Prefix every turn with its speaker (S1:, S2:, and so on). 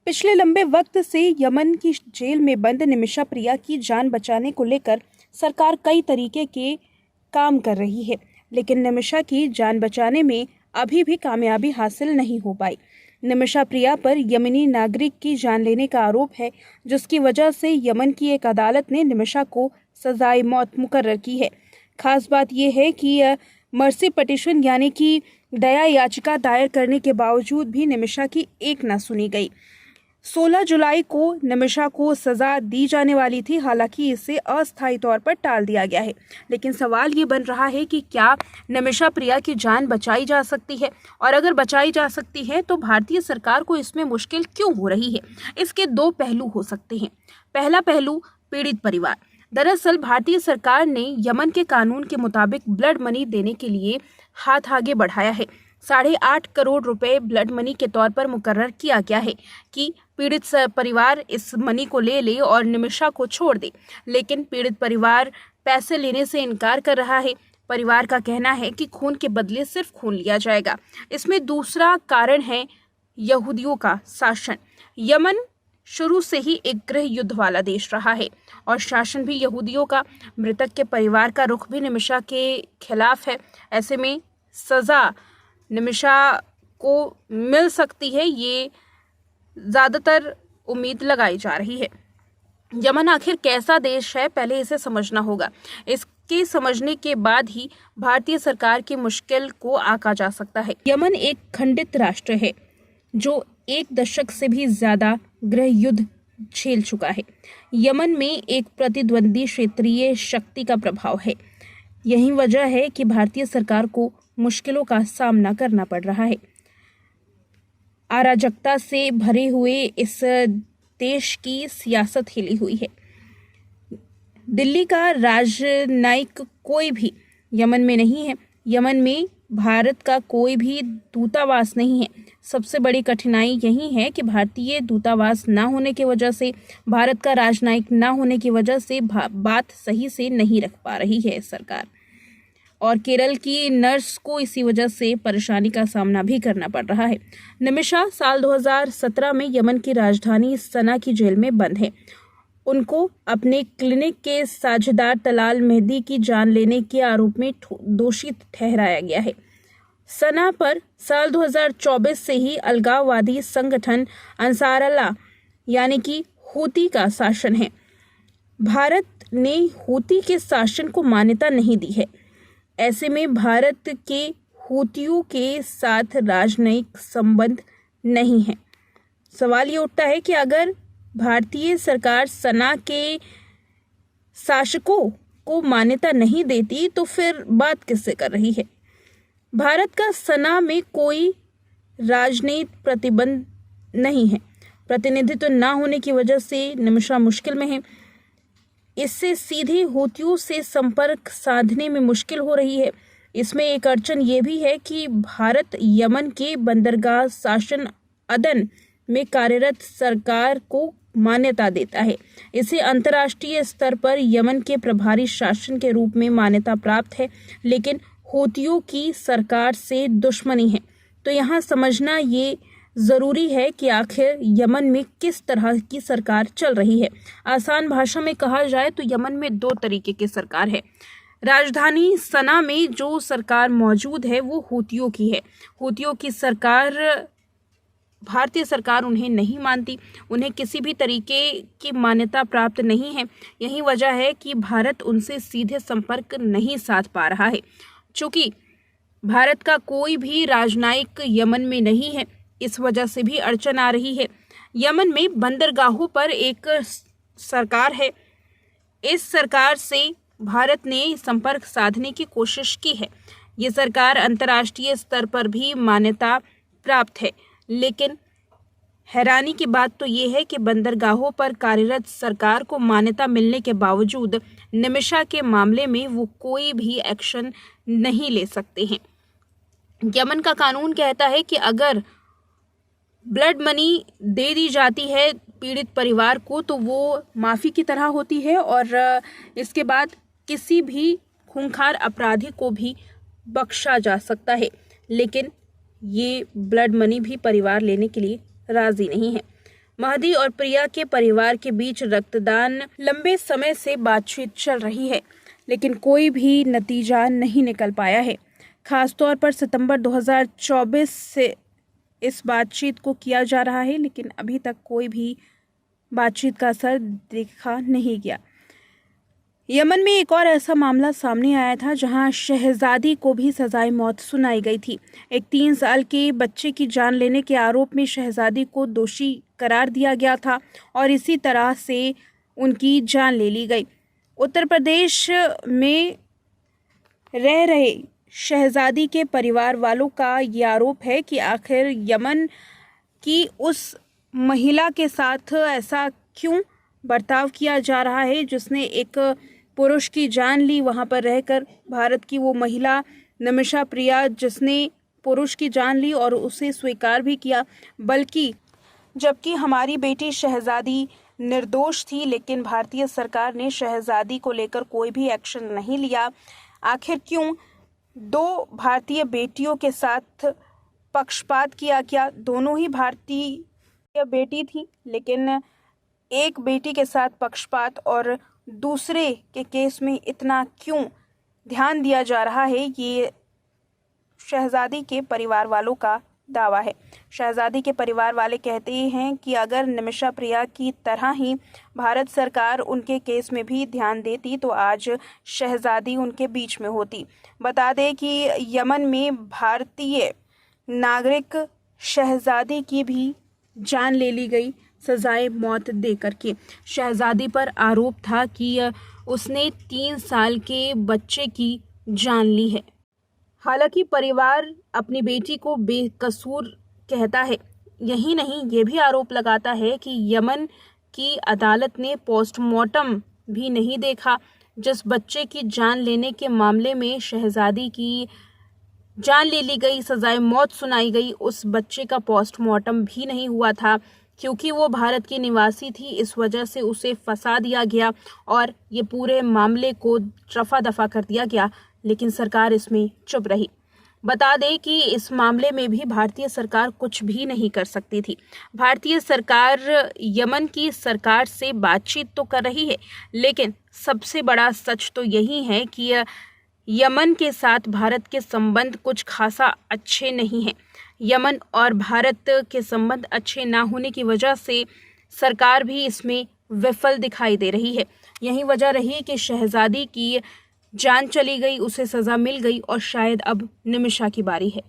S1: पिछले लंबे वक्त से यमन की जेल में बंद निमिषा प्रिया की जान बचाने को लेकर सरकार कई तरीके के काम कर रही है, लेकिन निमिषा की जान बचाने में अभी भी कामयाबी हासिल नहीं हो पाई। निमिषा प्रिया पर यमनी नागरिक की जान लेने का आरोप है, जिसकी वजह से यमन की एक अदालत ने निमिषा को सजाए मौत मुकर्रर की है। खास बात यह है कि मर्सी पिटीशन यानी कि दया याचिका दायर करने के बावजूद भी निमिषा की एक न सुनी गई। 16 जुलाई को निमिषा को सजा दी जाने वाली थी, हालांकि इसे अस्थायी तौर पर टाल दिया गया है। लेकिन सवाल ये बन रहा है कि क्या निमिषा प्रिया की जान बचाई जा सकती है, और अगर बचाई जा सकती है तो भारतीय सरकार को इसमें मुश्किल क्यों हो रही है। इसके दो पहलू हो सकते हैं। पहला पहलू पीड़ित परिवार। दरअसल भारतीय सरकार ने यमन के कानून के मुताबिक ब्लड मनी देने के लिए हाथ आगे बढ़ाया है। 8.5 करोड़ रुपए ब्लड मनी के तौर पर मुकर्रर किया गया है कि पीड़ित परिवार इस मनी को ले ले और निमिषा को छोड़ दे, लेकिन पीड़ित परिवार पैसे लेने से इनकार कर रहा है। परिवार का कहना है कि खून के बदले सिर्फ खून लिया जाएगा। इसमें दूसरा कारण है यहूदियों का शासन। यमन शुरू से ही एक गृह युद्ध वाला देश रहा है और शासन भी यहूदियों का। मृतक के परिवार का रुख भी निमिषा के खिलाफ है। ऐसे में सजा निमिषा को मिल सकती है, ये ज़्यादातर उम्मीद लगाई जा रही है। यमन आखिर कैसा देश है, पहले इसे समझना होगा। इसके समझने के बाद ही भारतीय सरकार की मुश्किल को आंका जा सकता है। यमन एक खंडित राष्ट्र है जो 1 दशक से भी ज़्यादा गृह युद्ध झेल चुका है। यमन में एक प्रतिद्वंदी क्षेत्रीय शक्ति का प्रभाव है। यही वजह है कि भारतीय सरकार को मुश्किलों का सामना करना पड़ रहा है। अराजकता से भरे हुए इस देश की सियासत हिली हुई है। दिल्ली का राजनयिक कोई भी यमन में नहीं है। यमन में भारत का कोई भी दूतावास नहीं है। सबसे बड़ी कठिनाई यही है कि भारतीय दूतावास ना होने की वजह से, भारत का राजनयिक ना होने की वजह से बात सही से नहीं रख पा रही है सरकार। और केरल की नर्स को इसी वजह से परेशानी का सामना भी करना पड़ रहा है। निमिषा साल 2017 में यमन की राजधानी सना की जेल में बंद है। उनको अपने क्लिनिक के साझेदार तलाल मेहदी की जान लेने के आरोप में दोषी ठहराया गया है। सना पर साल 2024 से ही अलगाववादी संगठन अंसार अल्लाह यानी कि हूती का शासन है। भारत ने हूती के शासन को मान्यता नहीं दी है। ऐसे में भारत के हूतियों के साथ राजनयिक संबंध नहीं है। सवाल ये उठता है कि अगर भारतीय सरकार सना के शासकों को मान्यता नहीं देती तो फिर बात किससे कर रही है। भारत का सना में कोई राजनीतिक प्रतिबंध नहीं है। प्रतिनिधित्व न होने की वजह से निमिषा मुश्किल में है। इससे सीधे हूतियों से संपर्क साधने में मुश्किल हो रही है। इसमें एक अड़चन ये भी है कि भारत यमन के बंदरगाह शासन अदन में कार्यरत सरकार को मान्यता देता है। इसे अंतर्राष्ट्रीय स्तर पर यमन के प्रभारी शासन के रूप में मान्यता प्राप्त है, लेकिन हूतियों की सरकार से दुश्मनी है। तो यहाँ समझना ये ज़रूरी है कि आखिर यमन में किस तरह की सरकार चल रही है। आसान भाषा में कहा जाए तो यमन में 2 तरीके की सरकार है। राजधानी सना में जो सरकार मौजूद है वो हूतियों की है। हूतियों की सरकार, भारतीय सरकार उन्हें नहीं मानती, उन्हें किसी भी तरीके की मान्यता प्राप्त नहीं है। यही वजह है कि भारत उनसे सीधे संपर्क नहीं साध पा रहा है। चूँकि भारत का कोई भी राजनयिक यमन में नहीं है, इस वजह से भी अड़चन आ रही है। यमन में बंदरगाहों पर एक सरकार है। इस सरकार से भारत ने संपर्क साधने की कोशिश की है। ये सरकार अंतर्राष्ट्रीय स्तर पर भी मान्यता प्राप्त है, लेकिन हैरानी की बात तो ये है कि बंदरगाहों पर कार्यरत सरकार को मान्यता मिलने के बावजूद निमिषा के मामले में वो कोई भी एक्शन नहीं ले सकते हैं। यमन का कानून कहता है कि अगर ब्लड मनी दे दी जाती है पीड़ित परिवार को तो वो माफ़ी की तरह होती है और इसके बाद किसी भी खूंखार अपराधी को भी बख्शा जा सकता है। लेकिन ये ब्लड मनी भी परिवार लेने के लिए राजी नहीं है। महदी और प्रिया के परिवार के बीच रक्तदान लंबे समय से बातचीत चल रही है, लेकिन कोई भी नतीजा नहीं निकल पाया है। खासतौर पर सितंबर 2024 से इस बातचीत को किया जा रहा है, लेकिन अभी तक कोई भी बातचीत का असर देखा नहीं गया। यमन में एक और ऐसा मामला सामने आया था जहां शहजादी को भी सजाए मौत सुनाई गई थी। एक 3 साल के बच्चे की जान लेने के आरोप में शहजादी को दोषी करार दिया गया था और इसी तरह से उनकी जान ले ली गई। उत्तर प्रदेश में रह रहे शहजादी के परिवार वालों का ये आरोप है कि आखिर यमन की उस महिला के साथ ऐसा क्यों बर्ताव किया जा रहा है जिसने एक पुरुष की जान ली। वहां पर रहकर भारत की वो महिला निमिषा प्रिया जिसने पुरुष की जान ली और उसे स्वीकार भी किया, बल्कि जबकि हमारी बेटी शहजादी निर्दोष थी, लेकिन भारतीय सरकार ने शहजादी को लेकर कोई भी एक्शन नहीं लिया। आखिर क्यों 2 भारतीय बेटियों के साथ पक्षपात किया गया? दोनों ही भारतीय बेटी थी, लेकिन एक बेटी के साथ पक्षपात और दूसरे के केस में इतना क्यों ध्यान दिया जा रहा है, ये शहजादी के परिवार वालों का दावा है। शहजादी के परिवार वाले कहते हैं कि अगर निमिषा प्रिया की तरह ही भारत सरकार उनके केस में भी ध्यान देती तो आज शहजादी उनके बीच में होती। बता दें कि यमन में भारतीय नागरिक शहजादी की भी जान ले ली गई सजाए मौत देकर के। शहजादी पर आरोप था कि उसने 3 साल के बच्चे की जान ली है। हालांकि परिवार अपनी बेटी को बेकसूर कहता है। यही नहीं, ये भी आरोप लगाता है कि यमन की अदालत ने पोस्टमार्टम भी नहीं देखा। जिस बच्चे की जान लेने के मामले में शहजादी की जान ले ली गई, सजाए मौत सुनाई गई, उस बच्चे का पोस्टमार्टम भी नहीं हुआ था क्योंकि वो भारत की निवासी थी। इस वजह से उसे फंसा दिया गया और ये पूरे मामले को रफा दफा कर दिया गया, लेकिन सरकार इसमें चुप रही। बता दें कि इस मामले में भी भारतीय सरकार कुछ भी नहीं कर सकती थी। भारतीय सरकार यमन की सरकार से बातचीत तो कर रही है, लेकिन सबसे बड़ा सच तो यही है कि यमन के साथ भारत के संबंध कुछ खासा अच्छे नहीं हैं। यमन और भारत के संबंध अच्छे ना होने की वजह से सरकार भी इसमें विफल दिखाई दे रही है। यही वजह रही कि शहजादी की जान चली गई, उसे सज़ा मिल गई और शायद अब निमिषा की बारी है।